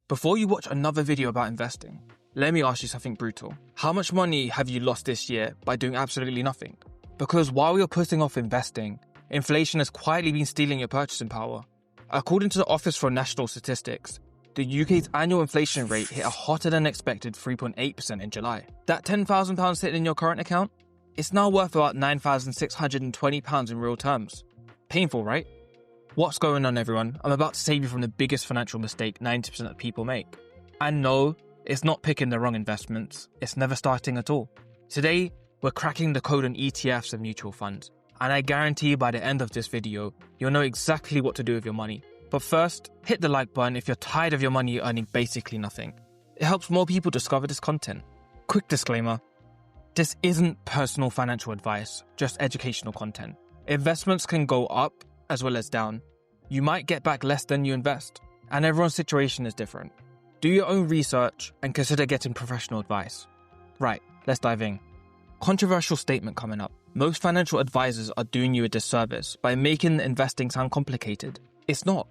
Before you watch another video about investing, let me ask you something brutal. How much money have you lost this year by doing absolutely nothing? Because while you're putting off investing, inflation has quietly been stealing your purchasing power. According to the Office for National Statistics, the UK's annual inflation rate hit a hotter than expected 3.8% in July. That £10,000 sitting in your current account? It's now worth about £9,620 in real terms. Painful, right? What's going on, everyone? I'm about to save you from the biggest financial mistake 90% of people make. And no, it's not picking the wrong investments. It's never starting at all. Today, we're cracking the code on ETFs and mutual funds. And I guarantee by the end of this video, you'll know exactly what to do with your money. But first, hit the like button if you're tired of your money earning basically nothing. It helps more people discover this content. Quick disclaimer, this isn't personal financial advice, just educational content. Investments can go up as well as down. You might get back less than you invest, and everyone's situation is different. Do your own research and consider getting professional advice. Right, let's dive in. Controversial statement coming up. Most financial advisors are doing you a disservice by making investing sound complicated. It's not.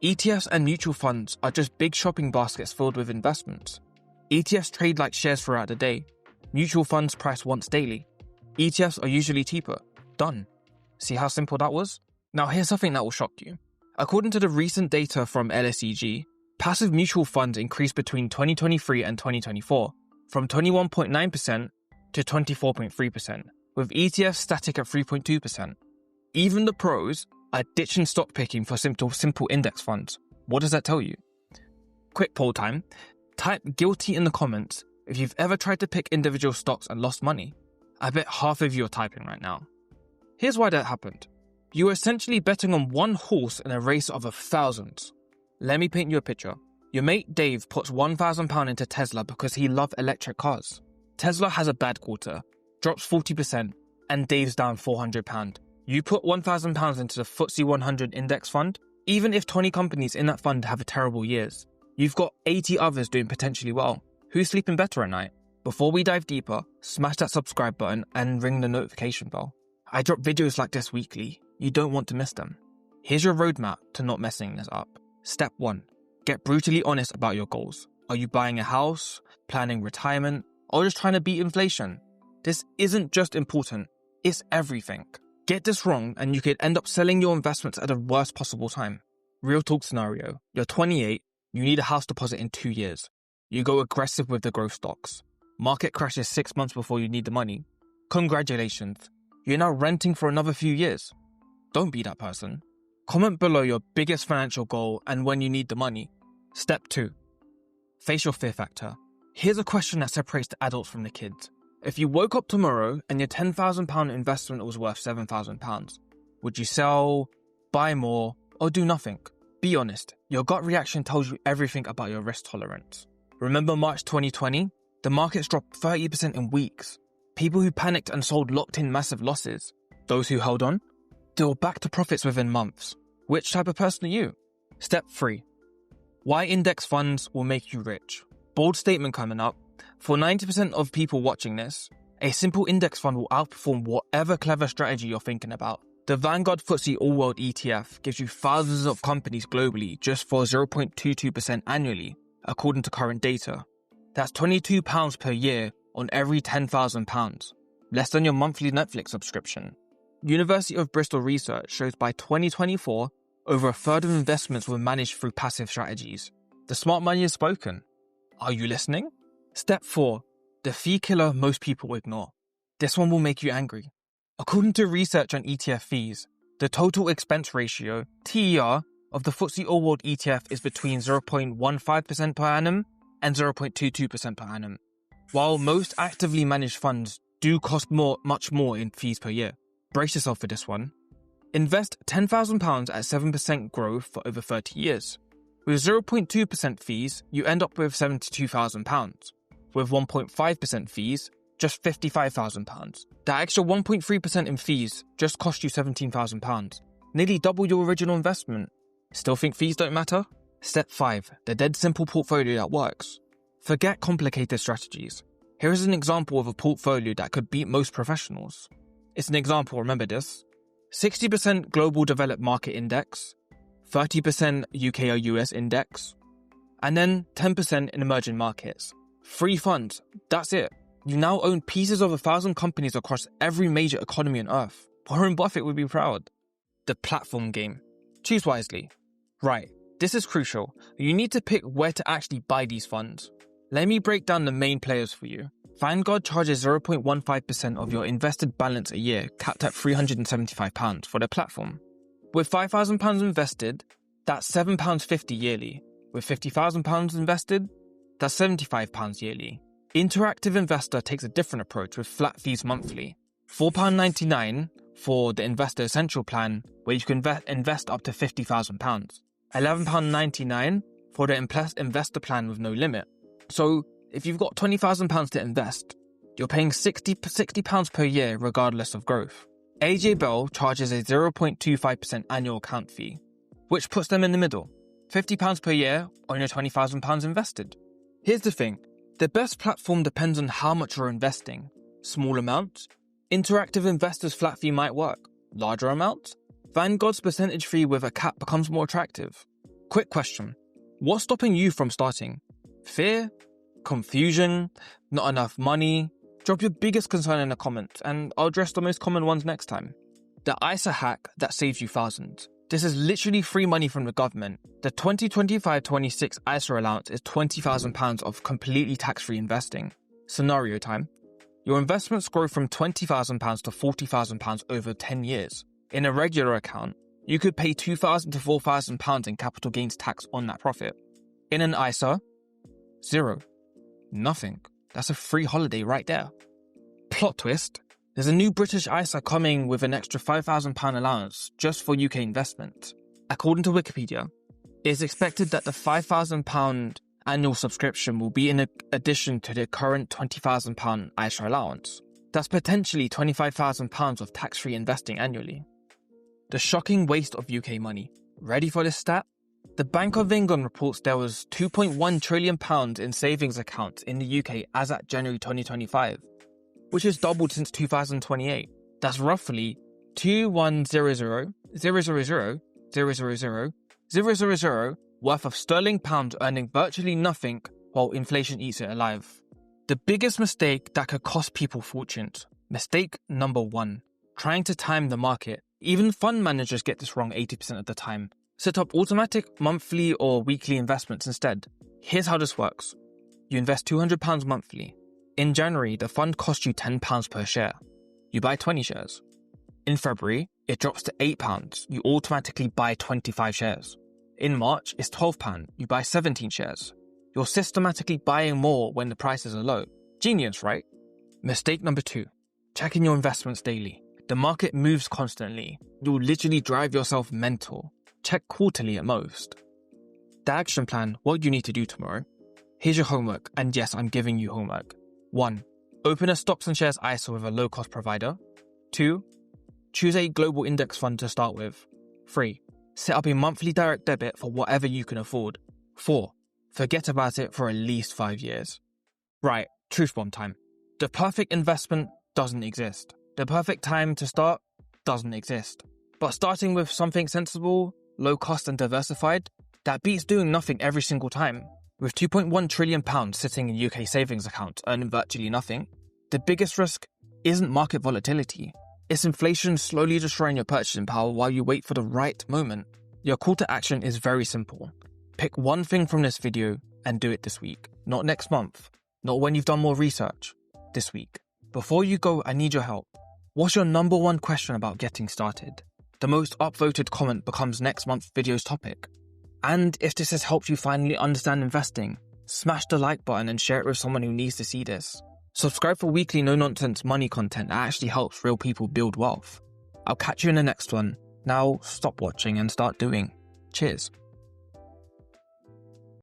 ETFs and mutual funds are just big shopping baskets filled with investments. ETFs trade like shares throughout the day. Mutual funds price once daily. ETFs are usually cheaper. Done. See how simple that was? Now here's something that will shock you. According to the recent data from LSEG, passive mutual funds increased between 2023 and 2024 from 21.9% to 24.3%, with ETFs static at 3.2%. Even the pros are ditching stock picking for simple index funds. What does that tell you? Quick poll time. Type guilty in the comments if you've ever tried to pick individual stocks and lost money. I bet half of you are typing right now. Here's why that happened. You were essentially betting on one horse in a race of thousands. Let me paint you a picture. Your mate Dave puts £1,000 into Tesla because he loves electric cars. Tesla has a bad quarter, drops 40%, and Dave's down £400. You put £1,000 into the FTSE 100 index fund, even if 20 companies in that fund have terrible years, you've got 80 others doing potentially well. Who's sleeping better at night? Before we dive deeper, smash that subscribe button and ring the notification bell. I drop videos like this weekly. You don't want to miss them. Here's your roadmap to not messing this up. Step 1. Get brutally honest about your goals. Are you buying a house, planning retirement, or just trying to beat inflation? This isn't just important, it's everything. Get this wrong and you could end up selling your investments at the worst possible time. Real talk scenario. You're 28, you need a house deposit in 2 years. You go aggressive with the growth stocks. Market crashes 6 months before you need the money. Congratulations. You're now renting for another few years. Don't be that person. Comment below your biggest financial goal and when you need the money. Step 2. Face your fear factor. Here's a question that separates the adults from the kids. If you woke up tomorrow and your £10,000 investment was worth £7,000, would you sell, buy more, or do nothing? Be honest. Your gut reaction tells you everything about your risk tolerance. Remember March 2020? The markets dropped 30% in weeks. People who panicked and sold locked in massive losses. Those who held on? They were back to profits within months. Which type of person are you? Step 3. Why index funds will make you rich. Bold statement coming up. For 90% of people watching this, a simple index fund will outperform whatever clever strategy you're thinking about. The Vanguard FTSE All-World ETF gives you thousands of companies globally just for 0.22% annually, according to current data. That's £22 per year on every £10,000, less than your monthly Netflix subscription. University of Bristol research shows by 2024, over a third of investments were managed through passive strategies. The smart money has spoken. Are you listening? Step 4. The fee killer most people ignore. This one will make you angry. According to research on ETF fees, the total expense ratio, TER, of the FTSE All-World ETF is between 0.15% per annum and 0.22% per annum, while most actively managed funds do cost much more in fees per year. Brace yourself for this one. Invest £10,000 at 7% growth for over 30 years. With 0.2% fees, you end up with £72,000. With 1.5% fees, just £55,000. That extra 1.3% in fees just cost you £17,000. Nearly double your original investment. Still think fees don't matter? Step 5. The dead simple portfolio that works. Forget complicated strategies. Here is an example of a portfolio that could beat most professionals. It's an example, remember this. 60% global developed market index, 30% UK or US index, And then 10% in emerging markets. Free funds, that's it. You now own pieces of 1,000 companies across every major economy on Earth. Warren Buffett would be proud. The platform game. Choose wisely. Right, this is crucial. You need to pick where to actually buy these funds. Let me break down the main players for you. Vanguard charges 0.15% of your invested balance a year, capped at £375 for their platform. With £5,000 invested, that's £7.50 yearly. With £50,000 invested, that's £75 yearly. Interactive Investor takes a different approach with flat fees monthly. £4.99 for the Investor Essential plan, where you can invest up to £50,000. £11.99 for the Investor plan with no limit. So, if you've got £20,000 to invest, you're paying £60 per year regardless of growth. AJ Bell charges a 0.25% annual account fee, which puts them in the middle. £50 per year on your £20,000 invested. Here's the thing, the best platform depends on how much you're investing. Small amounts, Interactive Investor's flat fee might work. Larger amounts, Vanguard's percentage fee with a cap becomes more attractive. Quick question, what's stopping you from starting? Fear? Confusion? Not enough money? Drop your biggest concern in the comments and I'll address the most common ones next time. The ISA hack that saves you thousands. This is literally free money from the government. The 2025-26 ISA allowance is £20,000 of completely tax-free investing. Scenario time. Your investments grow from £20,000 to £40,000 over 10 years. In a regular account, you could pay £2,000 to £4,000 in capital gains tax on that profit. In an ISA, zero. Nothing. That's a free holiday right there. Plot twist. There's a new British ISA coming with an extra £5,000 allowance just for UK investment. According to Wikipedia, it is expected that the £5,000 annual subscription will be in addition to the current £20,000 ISA allowance. That's potentially £25,000 of tax-free investing annually. The shocking waste of UK money. Ready for this stat? The Bank of England reports there was £2.1 trillion in savings accounts in the UK as at January 2025. Which has doubled since 2028. That's roughly 2,100,000,000,000,000 worth of sterling pounds earning virtually nothing while inflation eats it alive. The biggest mistake that could cost people fortunes. Mistake number 1. Trying to time the market. Even fund managers get this wrong 80% of the time. Set up automatic monthly or weekly investments instead. Here's how this works. You invest £200 monthly. In January, the fund costs you £10 per share. You buy 20 shares. In February, it drops to £8. You automatically buy 25 shares. In March, it's £12. You buy 17 shares. You're systematically buying more when the prices are low. Genius, right? Mistake number 2. Checking your investments daily. The market moves constantly. You'll literally drive yourself mental. Check quarterly at most. The action plan, what you need to do tomorrow. Here's your homework, and yes, I'm giving you homework. 1. Open a stocks and shares ISA with a low-cost provider. 2. Choose a global index fund to start with. 3. Set up a monthly direct debit for whatever you can afford. 4. Forget about it for at least 5 years. Right, truth bomb time. The perfect investment doesn't exist. The perfect time to start doesn't exist. But starting with something sensible, low cost and diversified, that beats doing nothing every single time. With £2.1 trillion sitting in UK savings accounts earning virtually nothing, the biggest risk isn't market volatility. It's inflation slowly destroying your purchasing power while you wait for the right moment. Your call to action is very simple. Pick one thing from this video and do it this week. Not next month. Not when you've done more research. This week. Before you go, I need your help. What's your number one question about getting started? The most upvoted comment becomes next month's video's topic. And if this has helped you finally understand investing, smash the like button and share it with someone who needs to see this. Subscribe for weekly no-nonsense money content that actually helps real people build wealth. I'll catch you in the next one. Now, stop watching and start doing. Cheers.